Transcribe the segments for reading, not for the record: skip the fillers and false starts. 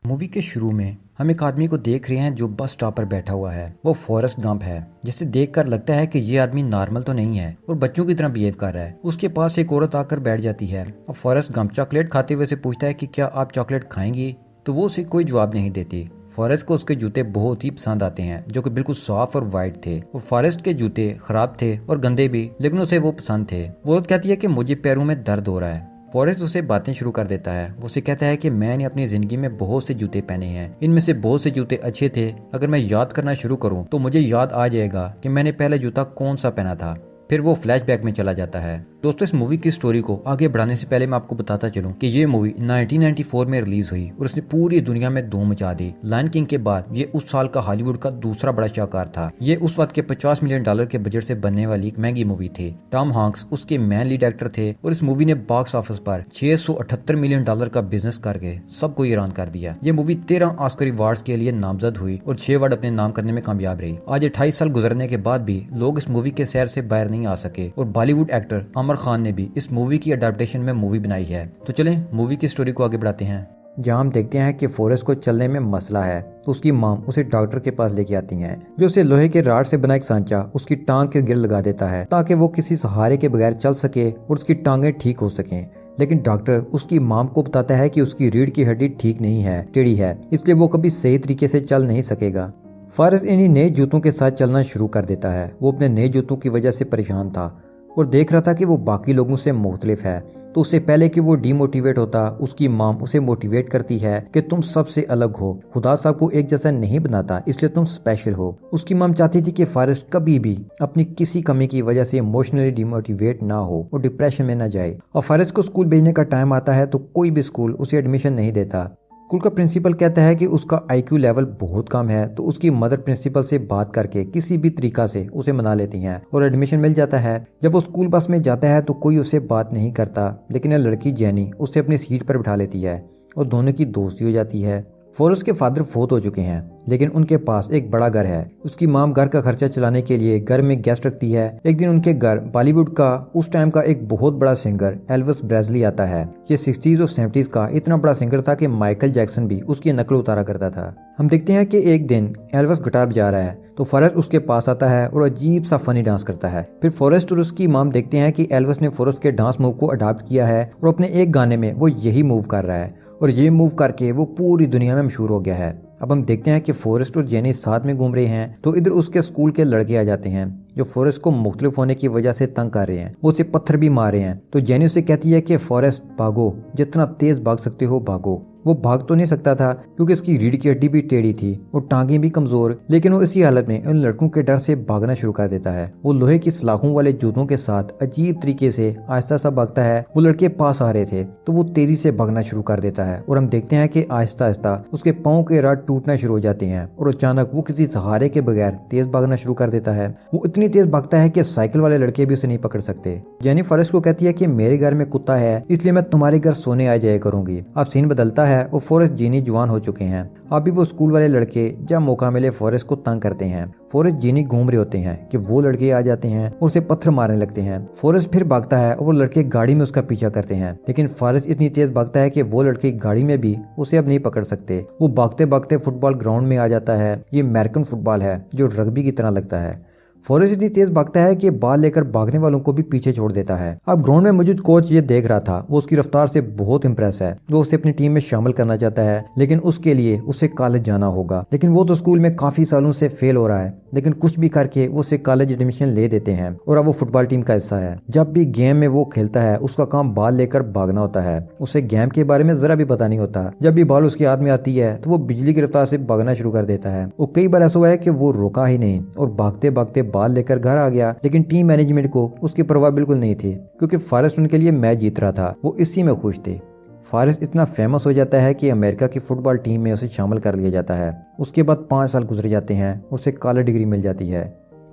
Movie के शुरू में हम एक आदमी को देख रहे हैं जो बस स्टॉप पर बैठा हुआ है। वो फॉरेस्ट गंप है, जिसे देखकर लगता है कि ये आदमी नॉर्मल तो नहीं है और बच्चों की तरह बिहेव कर रहा है। उसके पास एक औरत आकर बैठ जाती है और फॉरेस्ट गंप चॉकलेट खाते हुए से पूछता है कि क्या आप चॉकलेट खाएंगी, तो वो उसे कोई जवाब नहीं देती। फॉरेस्ट को उसके जूते बहुत ही पसंद आते हैं जो कि बिल्कुल साफ और वाइट थे। और फॉरेस्ट के जूते खराब थे और गंदे भी, लेकिन उसे वो पसंद थे। वो कहती है कि मुझे पैरों में दर्द हो रहा है। फॉरेस्ट उसे बातें शुरू कर देता है। वो उसे कहता है कि मैंने अपनी जिंदगी में बहुत से जूते पहने हैं, इनमें से बहुत से जूते अच्छे थे। अगर मैं याद करना शुरू करूं तो मुझे याद आ जाएगा कि मैंने पहले जूता कौन सा पहना था। फिर वो फ्लैशबैक में चला जाता है। दोस्तों, इस मूवी की स्टोरी को आगे बढ़ाने से पहले मैं आपको बताता चलूं कि ये मूवी 1994 में रिलीज हुई और इसने पूरी दुनिया में धूम मचा दी। लायन किंग के बाद ये उस साल का हॉलीवुड का दूसरा बड़ा शाहकार था। ये उस वक्त के $50 मिलियन के बजट से बनने वाली एक महंगी मूवी थी। टॉम हैंक्स उसके मेन लीड एक्टर थे और इस मूवी ने बॉक्स ऑफिस पर $678 मिलियन का बिजनेस करके सबको हैरान कर दिया। ये मूवी 13 ऑस्कर अवार्ड्स के लिए नामजद हुई और 6 अवार्ड अपने नाम करने में कामयाब रही। आज 28 साल गुजरने के बाद भी लोग इस मूवी के सैर से बाहर नहीं आ सके और बॉलीवुड एक्टर आमिर खान ने भी इस मूवी की अडेप्टेशन में मूवी बनाई है। तो चलें मूवी की स्टोरी को आगे बढ़ाते हैं। जहाँ हम देखते हैं कि फॉरेस्ट को चलने में मसला है तो उसकी माम उसे डॉक्टर के पास लेके आती हैं, जो उसे लोहे के राड से बना एक सांचा उसकी टांग के गिर लगा देता है ताकि वो किसी सहारे के बगैर चल सके और उसकी टांगें ठीक हो सकें। लेकिन डॉक्टर उसकी माम को बताता है कि उसकी रीढ़ की हड्डी ठीक नहीं है, टेढ़ी है, इसलिए वो कभी सही तरीके से चल नहीं सकेगा। फॉरेस्ट इन्हीं नए जूतों के साथ चलना शुरू कर देता है। वो अपने नए जूतों की वजह से परेशान था और देख रहा था कि वो बाकी लोगों से मुख्तलिफ है। तो उससे पहले कि वो डीमोटिवेट होता, उसकी माम उसे मोटिवेट करती है कि तुम सबसे अलग हो, खुदा साहब को एक जैसा नहीं बनाता, इसलिए तुम स्पेशल हो। उसकी माम चाहती थी कि फॉरेस्ट कभी भी अपनी किसी कमी की वजह से इमोशनली डीमोटिवेट ना हो और डिप्रेशन में ना जाए। और फॉरेस्ट को स्कूल भेजने का टाइम आता है तो कोई भी स्कूल उसे एडमिशन नहीं देता। स्कूल का प्रिंसिपल कहता है कि उसका आईक्यू लेवल बहुत कम है, तो उसकी मदर प्रिंसिपल से बात करके किसी भी तरीका से उसे मना लेती हैं और एडमिशन मिल जाता है। जब वो स्कूल बस में जाता है तो कोई उसे बात नहीं करता, लेकिन यह लड़की जेनी उसे अपनी सीट पर बिठा लेती है और दोनों की दोस्ती हो जाती है। फॉरेस्ट के फादर फोत हो चुके हैं, लेकिन उनके पास एक बड़ा घर है। उसकी माम घर का खर्चा चलाने के लिए घर में गेस्ट रखती है। एक दिन उनके घर बॉलीवुड का उस टाइम का एक बहुत बड़ा सिंगर एल्विस प्रेस्ली आता है। ये 60s और 70s का इतना बड़ा सिंगर था कि माइकल जैक्सन भी उसकी नकल उतारा करता था। हम देखते हैं कि एक दिन एल्विस गिटार बजा रहा है तो फॉरेस्ट उसके पास आता है और अजीब सा फनी डांस करता है। फिर फॉरेस्ट और उसकी माम देखते हैं कि एल्विस ने फॉरेस्ट के डांस मूव को अडॉप्ट किया है और अपने एक गाने में वो यही मूव कर रहा है और ये मूव करके वो पूरी दुनिया में मशहूर हो गया है। अब हम देखते हैं कि फॉरेस्ट और जेनी साथ में घूम रहे हैं तो इधर उसके स्कूल के लड़के आ जाते हैं जो फॉरेस्ट को मुख्तलिफ होने की वजह से तंग कर रहे हैं। वो उसे पत्थर भी मार रहे हैं। तो जेनी उसे कहती है कि फॉरेस्ट भागो, जितना तेज भाग सकते हो भागो। वो भाग तो नहीं सकता था क्योंकि उसकी रीढ़ की हड्डी भी टेढ़ी थी और टांगे भी कमजोर, लेकिन वो इसी हालत में उन लड़कों के डर से भागना शुरू कर देता है। वो लोहे की सलाखों वाले जूतों के साथ अजीब तरीके से आहिस्ता सा भागता है। वो लड़के पास आ रहे थे तो वो तेजी से भागना शुरू कर देता है और हम देखते हैं कि आहिस्ता आहिस्ता उसके पाँव के राड टूटना शुरू हो जाते हैं और अचानक वो किसी सहारे के बगैर तेज भागना शुरू कर देता है। वो इतनी तेज भागता है कि साइकिल वाले लड़के भी उसे नहीं पकड़ सकते। जेनी फॉरेस्ट को कहती है कि मेरे घर में कुत्ता है, इसलिए मैं तुम्हारे घर सोने आ जाया करूंगी। अब सीन बदलता है और फॉरेस्ट जेनी जवान हो चुके हैं। अभी वो स्कूल वाले लड़के जब मौका मिले फॉरेस्ट को तंग करते हैं। फॉरेस्ट जेनी घूम रहे होते हैं कि वो लड़के आ जाते हैं और उसे पत्थर मारने लगते हैं। फॉरेस्ट फिर भागता है और वो लड़के गाड़ी में उसका पीछा करते हैं, लेकिन फॉरेस्ट इतनी तेज भागता है कि वो लड़के गाड़ी में भी उसे अब नहीं पकड़ सकते। वो भागते भागते फुटबॉल ग्राउंड में आ जाता है। ये अमेरिकन फुटबॉल है जो रग्बी की तरह लगता है। फॉरेस्ट इतनी तेज भागता है कि बॉल लेकर भागने वालों को भी पीछे छोड़ देता है। अब ग्राउंड में मौजूद कोच ये देख रहा था। वो उसकी रफ्तार से बहुत इंप्रेस है। वो उसे अपनी टीम में शामिल करना चाहता है, लेकिन उसके लिए उसे कॉलेज जाना होगा। लेकिन वो तो स्कूल में काफी सालों से फेल हो रहा है, लेकिन कुछ भी करके वो उसे कॉलेज एडमिशन ले देते हैं और अब वो फुटबॉल टीम का हिस्सा है। जब भी गेम में वो खेलता है उसका काम बॉल लेकर भागना होता है। उसे गेम के बारे में जरा भी पता नहीं होता। जब भी बॉल उसके हाथ में आती है तो वो बिजली की रफ्तार से भागना शुरू कर देता है। वो कई बार ऐसा हुआ है कि वो रुका ही नहीं और भागते भागते बॉल लेकर घर आ गया, लेकिन टीम मैनेजमेंट को उसकी परवाह बिल्कुल नहीं थी क्योंकि फॉरेस्ट उनके लिए मैच जीत रहा था। वो इसी में खुश थे। फॉरेस्ट इतना फेमस हो जाता है कि अमेरिका की फुटबॉल टीम में उसे शामिल कर लिया जाता है। उसके बाद 5 साल गुजर जाते हैं, उसे कॉलेज डिग्री मिल जाती है।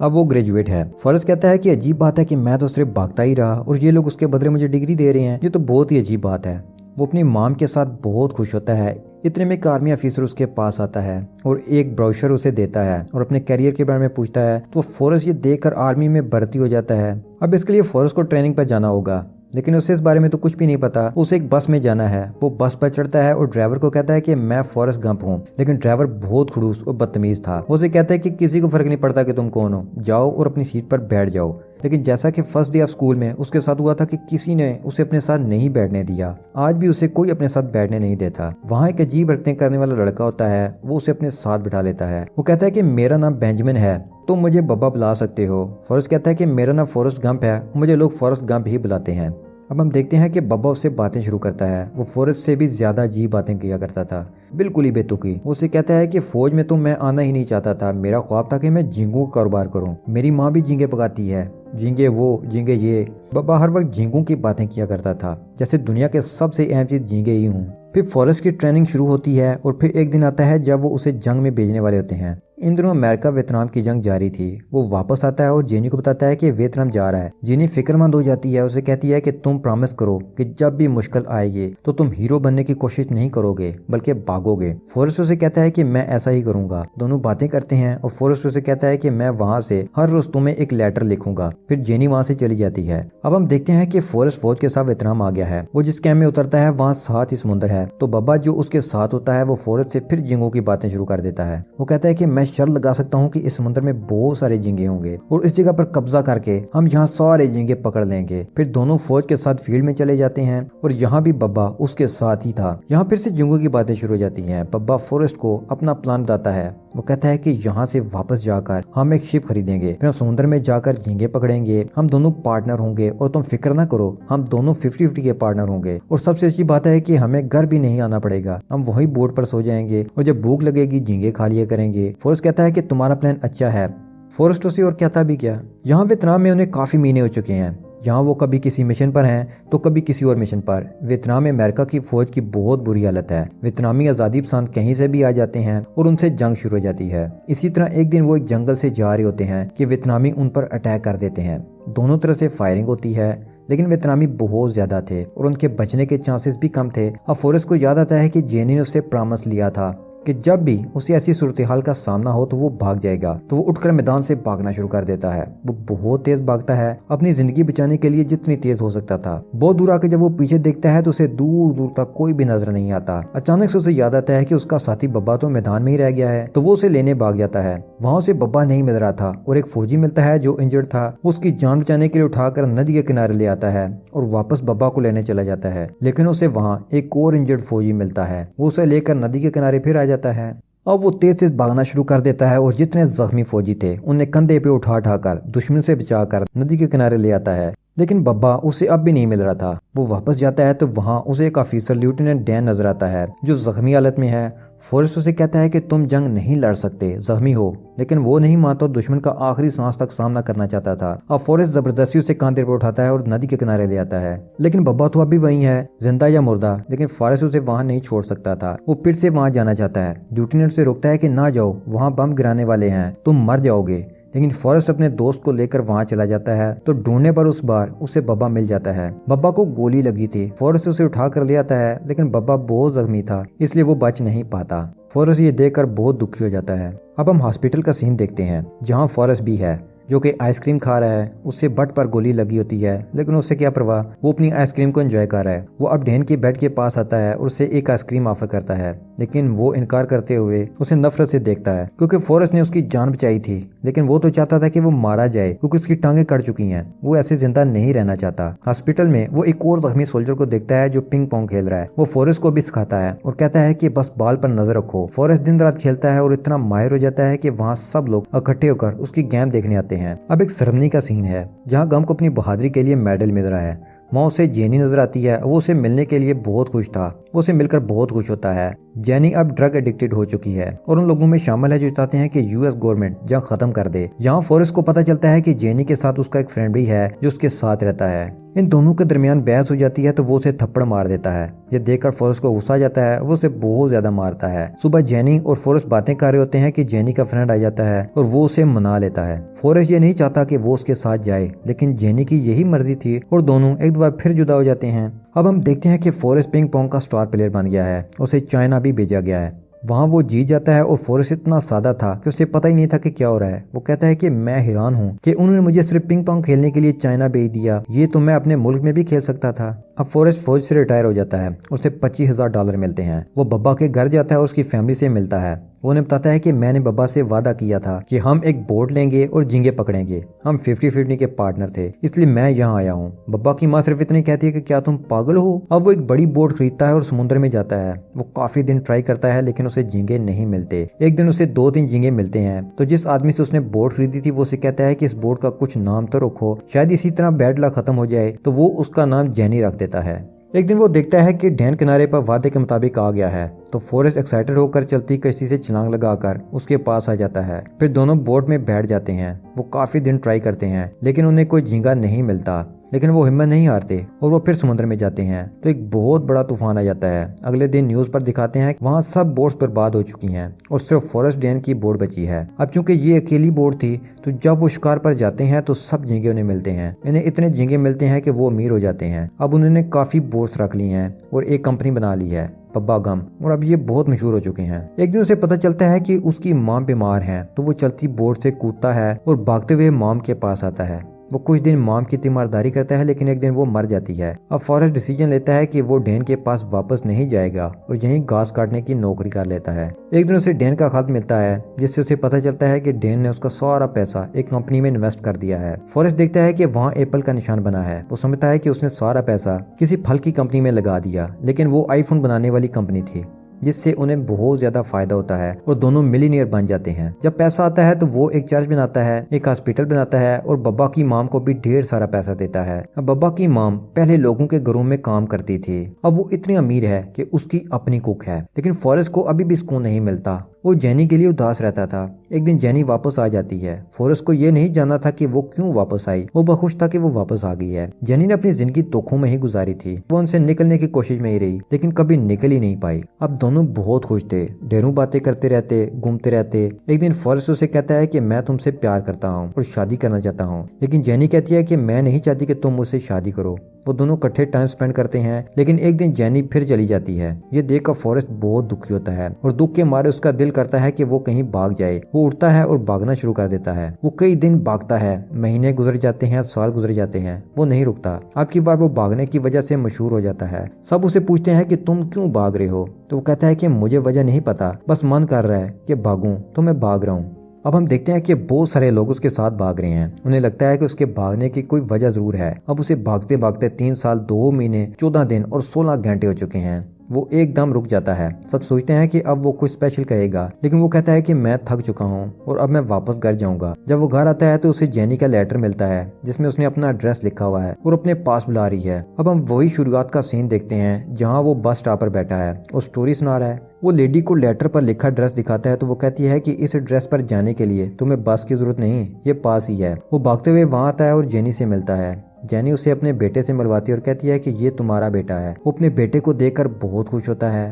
अब वो ग्रेजुएट है। फॉरेस्ट कहता है कि अजीब बात है कि मैं तो सिर्फ भागता ही रहा और ये लोग उसके बदले मुझे डिग्री दे रहे हैं, ये तो बहुत ही अजीब बात है। वो अपनी माम के साथ बहुत खुश होता है। इतने में एक आर्मी ऑफिसर उसके पास आता है और एक ब्रोशर उसे देता है और अपने करियर के बारे में पूछता है। तो फॉरेस्ट ये देखकर आर्मी में भर्ती हो जाता है। अब इसके लिए फॉरेस्ट को ट्रेनिंग पर जाना होगा। लेकिन उसे इस बारे में तो कुछ भी नहीं पता। उसे एक बस में जाना है। वो बस पर चढ़ता है और ड्राइवर को कहता है कि मैं फॉरेस्ट गंप हूँ। लेकिन ड्राइवर बहुत खड़ूस और बदतमीज था। वो उसे कहता है कि किसी को फर्क नहीं पड़ता कि तुम कौन हो, जाओ और अपनी सीट पर बैठ जाओ। लेकिन जैसा कि फर्स्ट डे ऑफ स्कूल में उसके साथ हुआ था कि किसी ने उसे अपने साथ नहीं बैठने दिया, आज भी उसे कोई अपने साथ बैठने नहीं देता। वहाँ एक अजीब हरकतें करने वाला लड़का होता है, वो उसे अपने साथ बिठा लेता है। वो कहता है कि मेरा नाम बेंजामिन है, तुम मुझे बब्बा बुला सकते हो। फॉरेस्ट कहता है कि मेरा नाम फॉरेस्ट गंप है, मुझे लोग फॉरेस्ट गंप ही बुलाते हैं। अब हम देखते हैं कि बब्बा उससे बातें शुरू करता है। वो फॉरेस्ट से भी ज्यादा अजीब बातें किया करता था, बिल्कुल ही बेतुकी। वो उसे कहता है कि फौज में तो मैं आना ही नहीं चाहता था, मेरा ख्वाब था कि मैं झींगों का कारोबार करूं, मेरी माँ भी झींगे पकाती है, झींगे वो झींगे ये। बब्बा हर वक्त झींगों की बातें किया करता था, जैसे दुनिया के सबसे अहम चीज झींगे ही हूँ। फिर फॉरेस्ट की ट्रेनिंग शुरू होती है और फिर एक दिन आता है जब वो उसे जंग में भेजने वाले होते हैं। इन दिनों अमेरिका वियतनाम की जंग जारी थी। वो वापस आता है और जेनी को बताता है कि वियतनाम जा रहा है। जेनी फिक्रमंद हो जाती है, उसे कहती है कि तुम प्रॉमिस करो कि जब भी मुश्किल आएगी तो तुम हीरो बनने की कोशिश नहीं करोगे बल्कि भागोगे। फॉरेस्ट उसे कहता है कि मैं ऐसा ही करूंगा। दोनों बातें करते हैं और फॉरेस्ट उसे कहता है कि मैं वहाँ से हर रोज तुम्हें एक लेटर लिखूंगा। फिर जेनी वहाँ से चली जाती है। अब हम देखते हैं कि फॉरेस्ट फौज के साथ वियतनाम आ गया है। वो जिस कैंप में उतरता है वहाँ साथ ही समुद्र है, तो बब्बा जो उसके साथ होता है वो फॉरेस्ट से फिर झींगों की बातें शुरू कर देता है। वो कहता है कि मैं शर्त लगा सकता हूँ कि इस समुद्र में बहुत सारे झींगे होंगे और इस जगह पर कब्जा करके हम यहाँ सारे झींगे पकड़ लेंगे। फिर दोनों फौज के साथ फील्ड में चले जाते हैं और यहाँ भी बब्बा उसके साथ ही था। यहाँ फिर से झींगों की बातें शुरू हो जाती हैं। बब्बा फॉरेस्ट को अपना प्लान बताता है। वो कहता है कि यहाँ से वापस जाकर हम एक शिप खरीदेंगे, फिर हम समुद्र में जाकर झींगे पकड़ेंगे, हम दोनों पार्टनर होंगे और तुम फिक्र ना करो, हम दोनों 50-50 के पार्टनर होंगे। और सबसे अच्छी बात है कि हमें घर भी नहीं आना पड़ेगा, हम वही बोट पर सो जाएंगे और जब भूख लगेगी झींगे खा लिया करेंगे। फॉरेस्ट कहता है कि तुम्हारा प्लान अच्छा है। फॉरेस्ट उसे और कहता भी क्या, यहाँ वियतनाम में उन्हें काफी महीने हो चुके हैं। यहाँ वो कभी किसी मिशन पर हैं तो कभी किसी और मिशन पर। वियतनाम में अमेरिका की फौज की बहुत बुरी हालत है। वियतनामी आज़ादी पसंद कहीं से भी आ जाते हैं और उनसे जंग शुरू हो जाती है। इसी तरह एक दिन वो एक जंगल से जा रहे होते हैं कि वियतनामी उन पर अटैक कर देते हैं। दोनों तरफ से फायरिंग होती है, लेकिन वियतनामी बहुत ज्यादा थे और उनके बचने के चांसेस भी कम थे। अब फॉरेस्ट को याद आता है कि जेनी ने उससे प्रॉमिस लिया था कि जब भी उसे ऐसी सूरत हाल का सामना हो तो वो भाग जाएगा। तो वो उठकर मैदान से भागना शुरू कर देता है। वो बहुत तेज भागता है, अपनी जिंदगी बचाने के लिए जितनी तेज हो सकता था। बहुत दूर आके जब वो पीछे देखता है तो उसे दूर दूर तक कोई भी नजर नहीं आता। अचानक से उसे याद आता है कि उसका साथी बब्बा तो मैदान में ही रह गया है, तो वो उसे लेने भाग जाता है। वहाँ उसे बब्बा नहीं मिल रहा था और एक फौजी मिलता है जो इंजर्ड था। उसकी जान बचाने के लिए उठाकर नदी के किनारे ले आता है और वापस बब्बा को लेने चला जाता है। लेकिन उसे वहाँ एक और इंजर्ड फौजी मिलता है, वो उसे लेकर नदी के किनारे फिर आ जाता है। अब वो तेज तेज भागना शुरू कर देता है और जितने जख्मी फौजी थे उन्हें कंधे पे उठाकर दुश्मन से बचाकर नदी के किनारे ले आता है। लेकिन बब्बा उसे अब भी नहीं मिल रहा था। वो वापस जाता है तो वहाँ उसे एक ऑफिसर लेफ्टिनेंट डैन नजर आता है जो जख्मी हालत में है। फॉरेस्ट उसे कहता है कि तुम जंग नहीं लड़ सकते, जख्मी हो, लेकिन वो नहीं मानता और दुश्मन का आखिरी सांस तक सामना करना चाहता था। अब फॉरेस्ट जबरदस्ती उसे कांधे पर उठाता है और नदी के किनारे ले आता है। लेकिन बब्बा तो अभी वहीं है, जिंदा या मुर्दा, लेकिन फॉरेस्ट उसे वहां नहीं छोड़ सकता था। वो फिर से वहां जाना चाहता है। लेफ्टिनेंट उसे रोकता है कि ना जाओ, वहां बम गिराने वाले हैं, तुम मर जाओगे। लेकिन फॉरेस्ट अपने दोस्त को लेकर वहां चला जाता है तो ढूंढने पर उस बार उसे बब्बा मिल जाता है। बब्बा को गोली लगी थी। फॉरेस्ट उसे उठा कर ले आता है, लेकिन बब्बा बहुत जख्मी था इसलिए वो बच नहीं पाता। फॉरेस्ट ये देखकर बहुत दुखी हो जाता है। अब हम हॉस्पिटल का सीन देखते हैं जहाँ फॉरेस्ट भी है जो कि आइसक्रीम खा रहा है। उससे बट पर गोली लगी होती है, लेकिन उससे क्या परवाह, वो अपनी आइसक्रीम को एंजॉय कर रहा है। वो अब डेन के बेड के पास आता है और उसे एक आइसक्रीम ऑफर करता है, लेकिन वो इनकार करते हुए उसे नफरत से देखता है क्योंकि फॉरेस्ट ने उसकी जान बचाई थी। लेकिन वो तो चाहता था कि वो मारा जाए क्योंकि उसकी टांगे कट चुकी हैं। वो ऐसे जिंदा नहीं रहना चाहता। हॉस्पिटल में वो एक और जख्मी सोल्जर को देखता है जो पिंग पोंग खेल रहा है। वो फॉरेस्ट को भी सिखाता है और कहता है कि बस बाल पर नजर रखो। फॉरेस्ट दिन रात खेलता है और इतना माहिर हो जाता है कि वहाँ सब लोग इकट्ठे होकर उसकी गेम देखने आते हैं। अब एक सेरेमनी का सीन है जहाँ गम को अपनी बहादुरी के लिए मेडल मिल रहा है। वहाँ उसे जेनी नजर आती है। वो उसे मिलने के लिए बहुत खुश था। वो उसे मिलकर बहुत खुश होता है। जेनी अब ड्रग एडिक्टेड हो चुकी है और उन लोगों में शामिल है जो चाहते हैं कि यूएस गवर्नमेंट जंग खत्म कर दे। यहाँ फॉरेस्ट को पता चलता है कि जेनी के साथ उसका एक फ्रेंड भी है जो उसके साथ रहता है। इन दोनों के दरमियान बहस हो जाती है तो वो उसे थप्पड़ मार देता है। ये देखकर फॉरेस्ट को गुस्सा आ जाता है, वो उसे बहुत ज्यादा मारता है। सुबह जेनी और फॉरेस्ट बातें कर रहे होते हैं कि जेनी का फ्रेंड आ जाता है और वो उसे मना लेता है। फॉरेस्ट ये नहीं चाहता कि वो उसके साथ जाए, लेकिन जेनी की यही मर्जी थी और दोनों एक बार फिर जुदा हो जाते हैं। अब हम देखते हैं कि फॉरेस्ट पिंग पोंग का स्टार प्लेयर बन गया है, उसे चाइना भी भेजा गया है। वहाँ वो जीत जाता है और फॉरेस्ट इतना सादा था कि उसे पता ही नहीं था कि क्या हो रहा है। वो कहता है कि मैं हैरान हूँ कि उन्होंने मुझे सिर्फ पिंग पोंग खेलने के लिए चाइना भेज दिया, ये तो मैं अपने मुल्क में भी खेल सकता था। अब फॉरेस्ट फौज से रिटायर हो जाता है, उसे $25,000 मिलते हैं। वो बब्बा के घर जाता है और उसकी फैमिली से मिलता है। वो उन्हें बताता है कि मैंने बब्बा से वादा किया था कि हम एक बोट लेंगे और झींगे पकड़ेंगे। हम 50-50 के पार्टनर थे, इसलिए मैं यहाँ आया हूँ। बब्बा की माँ सिर्फ इतनी कहती है कि क्या तुम पागल हो। अब वो एक बड़ी बोट खरीदता है और समुद्र में जाता है। वो काफी दिन ट्राई करता है लेकिन उसे झींगे नहीं मिलते। एक दिन उसे 2-3 झींगे मिलते हैं, तो जिस आदमी से उसने बोट खरीदी थी वो उसे कहता है कि इस बोट का कुछ नाम तो रखो, शायद इसी तरह बैड लक खत्म हो जाए। तो वो उसका नाम जेनी रख देता है। एक दिन वो देखता है कि डैन किनारे पर वादे के मुताबिक आ गया है, तो फॉरेस्ट एक्साइटेड होकर चलती कश्ती से छलांग लगाकर उसके पास आ जाता है। फिर दोनों बोट में बैठ जाते हैं। वो काफी दिन ट्राई करते हैं लेकिन उन्हें कोई झींगा नहीं मिलता, लेकिन वो हिम्मत नहीं हारते और वो फिर समुद्र में जाते हैं। तो एक बहुत बड़ा तूफान आ जाता है। अगले दिन न्यूज पर दिखाते हैं वहाँ सब बोट्स बर्बाद हो चुकी हैं और सिर्फ फॉरेस्ट डैन की बोट बची है। अब चूंकि ये अकेली बोट थी, तो जब वो शिकार पर जाते हैं तो सब झींगे उन्हें मिलते हैं। इन्हें इतने झींगे मिलते हैं कि वो अमीर हो जाते हैं। अब उन्होंने काफी बोट्स रख ली हैं और एक कंपनी बना ली है, पब्बा गम, और अब ये बहुत मशहूर हो चुके हैं। एक दिन उसे पता चलता है कि उसकी माँ बीमार है, तो वो चलती बोट से कूदता है और भागते हुए मॉम के पास आता है। वो कुछ दिन मॉम की तीमारदारी करता है लेकिन एक दिन वो मर जाती है। अब फॉरेस्ट डिसीजन लेता है कि वो डैन के पास वापस नहीं जाएगा और यहीं घास काटने की नौकरी कर लेता है। एक दिन उसे डैन का खत मिलता है जिससे उसे पता चलता है कि डैन ने उसका सारा पैसा एक कंपनी में इन्वेस्ट कर दिया है। फॉरेस्ट देखता है कि वहाँ एप्पल का निशान बना है। वो समझता है कि उसने सारा पैसा किसी फल की कंपनी में लगा दिया, लेकिन वो आईफोन बनाने वाली कंपनी थी, जिससे उन्हें बहुत ज्यादा फायदा होता है और दोनों मिलीनियर बन जाते हैं। जब पैसा आता है तो वो एक चर्च बनाता है, एक हॉस्पिटल बनाता है और बब्बा की माम को भी ढेर सारा पैसा देता है। अब बब्बा की माम पहले लोगों के घरों में काम करती थी, अब वो इतनी अमीर है कि उसकी अपनी कुक है। लेकिन फॉरेस्ट को अभी भी सुकून नहीं मिलता। वो जेनी के लिए उदास रहता था। एक दिन जेनी वापस आ जाती है। फॉरेस्ट को ये नहीं जानना था कि वो क्यों वापस आई। वो बहुत खुश था कि वो वापस आ गई है। जेनी ने अपनी जिंदगी धोखों में ही गुजारी थी। वो उनसे निकलने की कोशिश में ही रही लेकिन कभी निकल ही नहीं पाई। अब दोनों बहुत खुश थे, ढेरों बातें करते रहते, घूमते रहते। एक दिन फॉरेस्ट उसे कहता है कि मैं तुमसे प्यार करता हूँ और शादी करना चाहता हूँ, लेकिन जेनी कहती है कि मैं नहीं चाहती कि तुम मुझसे शादी करो। वो दोनों इकट्ठे टाइम स्पेंड करते हैं, लेकिन एक दिन जेनी फिर चली जाती है। ये देखकर फॉरेस्ट बहुत दुखी होता है और दुख के मारे उसका दिल करता है कि वो कहीं भाग जाए। वो उठता है और भागना शुरू कर देता है। वो कई दिन भागता है, महीने गुजर जाते हैं, साल गुजर जाते हैं, वो नहीं रुकता। अब की बार वो भागने की वजह से मशहूर हो जाता है। सब उसे पूछते हैं कि तुम क्यों भाग रहे हो, तो वो कहता है कि मुझे वजह नहीं पता, बस मन कर रहा है कि भागूं, तो मैं भाग रहा हूँ। अब हम देखते हैं कि बहुत सारे लोग उसके साथ भाग रहे हैं। उन्हें लगता है कि उसके भागने की कोई वजह जरूर है। अब उसे भागते भागते 3 साल 2 महीने 14 दिन और 16 घंटे हो चुके हैं। वो एकदम रुक जाता है। सब सोचते हैं कि अब वो कुछ स्पेशल कहेगा, लेकिन वो कहता है कि मैं थक चुका हूँ और अब मैं वापस घर जाऊंगा। जब वो घर आता है तो उसे जेनी का लेटर मिलता है जिसमें उसने अपना एड्रेस लिखा हुआ है और अपने पास बुला रही है। अब हम वही शुरुआत का सीन देखते हैं जहाँ वो बस स्टॉप पर बैठा है और स्टोरी सुना रहा है। वो लेडी को लेटर पर लिखा एड्रेस दिखाता है तो वो कहती है कि इस एड्रेस पर जाने के लिए तुम्हें बस की जरूरत नहीं, ये पास ही है। वो भागते हुए वहाँ आता है और जेनी से मिलता है। जेनी उसे अपने बेटे से मिलवाती है और कहती है कि ये तुम्हारा बेटा है। वो अपने बेटे को देखकर बहुत खुश होता है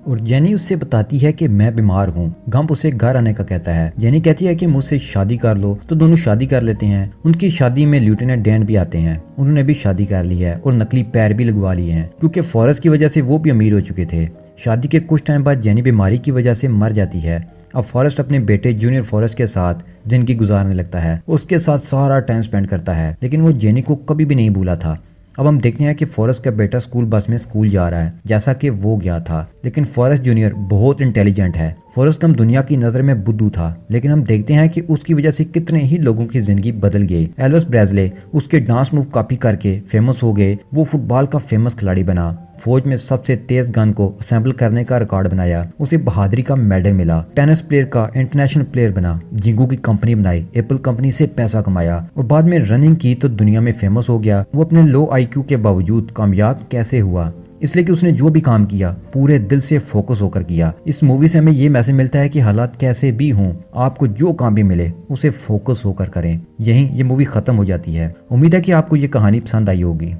और जेनी उससे बताती है कि मैं बीमार हूँ। गंप उसे घर आने का कहता है। जेनी कहती है कि मुझसे शादी कर लो, तो दोनों शादी कर लेते हैं। उनकी शादी में लेफ्टिनेंट डैन भी आते हैं। उन्होंने भी शादी कर ली है और नकली पैर भी लगवा लिए हैं क्योंकि फॉरेस्ट की वजह से वो भी अमीर हो चुके थे। शादी के कुछ टाइम बाद जेनी बीमारी की वजह से मर जाती है। अब फॉरेस्ट अपने बेटे जूनियर फॉरेस्ट के साथ जिंदगी गुजारने लगता है, उसके साथ सारा टाइम स्पेंड करता है, लेकिन वो जेनी को कभी भी नहीं भूला था। अब हम देखते हैं कि फॉरेस्ट का बेटा स्कूल बस में स्कूल जा रहा है जैसा कि वो गया था, लेकिन फॉरेस्ट जूनियर बहुत इंटेलिजेंट है। फॉरेस्ट कम दुनिया की नजर में बुद्धू था, लेकिन हम देखते हैं कि उसकी वजह से कितने ही लोगों की जिंदगी बदल गई। एल्विस प्रेस्ले उसके डांस मूव कॉपी करके फेमस हो गए। वो फुटबॉल का फेमस खिलाड़ी बना, फौज में सबसे तेज गन को असेंबल करने का रिकॉर्ड बनाया, उसे बहादुरी का मेडल मिला, टेनिस प्लेयर का इंटरनेशनल प्लेयर बना, झींगों की कंपनी बनाई, एप्पल कंपनी से पैसा कमाया और बाद में रनिंग की तो दुनिया में फेमस हो गया। वो अपने लो IQ के बावजूद कामयाब कैसे हुआ? इसलिए कि उसने जो भी काम किया पूरे दिल से फोकस होकर किया। इस मूवी से हमें ये मैसेज मिलता है कि हालात कैसे भी हों, आपको जो काम भी मिले उसे फोकस होकर करें। यहीं ये मूवी खत्म हो जाती है। उम्मीद है कि आपको ये कहानी पसंद आई होगी।